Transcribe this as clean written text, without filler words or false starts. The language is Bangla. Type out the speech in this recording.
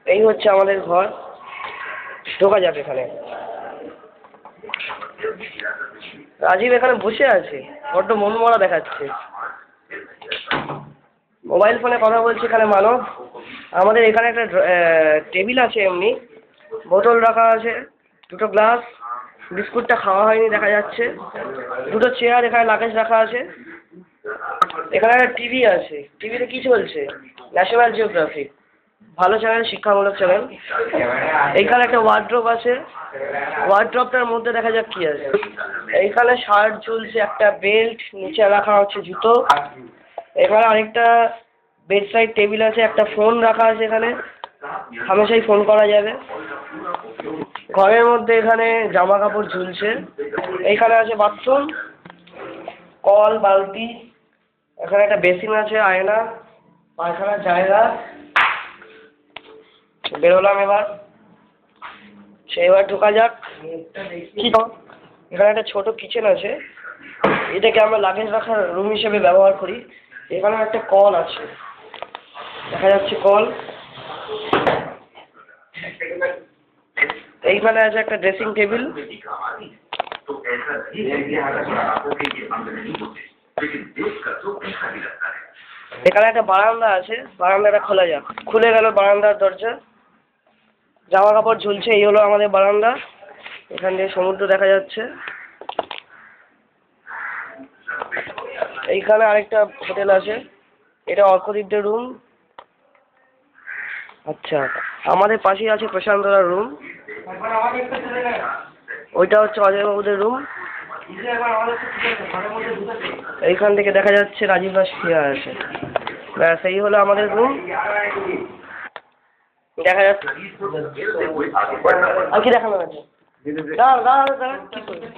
এই হচ্ছে আমাদের ঘর, ঢোকা যাবে এখানে। রাজীব এখানে বসে আছে, বড্ড মনমরা দেখাচ্ছে, মোবাইল ফোনে কথা বলছে এখানে মানব। আমাদের এখানে একটা টেবিল আছে, এমনি বোতল রাখা আছে, দুটো গ্লাস, বিস্কুটটা খাওয়া হয়নি দেখা যাচ্ছে, দুটো চেয়ার, এখানে লাগেজ রাখা আছে। এখানে একটা টিভি আছে, টিভিতে কি চলছে? ন্যাশনাল জিওগ্রাফি, ভালো চ্যানেল, শিক্ষামূলক চ্যানেল। এইখানে একটা ওয়ার্ড্রপ আছে, ওয়ার্ড্রপটার মধ্যে দেখা যাক কি আছে। এইখানে শার্ট ঝুলছে, একটা বেল্ট, নিচে রাখা হচ্ছে জুতো। এখানে আরেকটা বেড সাইড টেবিল আছে, একটা ফোন রাখা আছে এখানে, হামেশাই ফোন করা যাবে। ঘরের মধ্যে এখানে জামা কাপড় ঝুলছে। এইখানে আছে বাথরুম, কল, বালতি, এখানে একটা বেসিন আছে, আয়না, পায়খানার জায়গা। বেরোলাম এবার, এবার ঢোকা যাক। এখানে একটা ছোট কিচেন আছে, এটাকে আমরা লাগেজ রাখার রুম হিসেবে ব্যবহার করি। এখানে একটা কল আছে, দেখা যাচ্ছে কল। এইখানে আছে একটা ড্রেসিং টেবিল। এখানে একটা বারান্দা আছে, বারান্দাটা খোলা যাক। খুলে গেল বারান্দার দরজা, জামা কাপড় ঝুলছে। এই হলো আমাদের বারান্দা, এখান দিয়ে সমুদ্র দেখা যাচ্ছে। এইখানে আরেকটা হোটেল আছে, এটা অর্কদীপদের রুম। আচ্ছা, আমাদের পাশেই আছে প্রশান্তদার রুম, ওইটা হচ্ছে অজয়বাবুদের রুম। এইখান থেকে দেখা যাচ্ছে রাজীব দাস শুয়ে আছে। ব্যাস, এই হলো আমাদের রুম, দেখা যাচ্ছে। আর কি দেখানো আছে? দাঁড়া দাঁড়া দাঁড়া, কি করবি?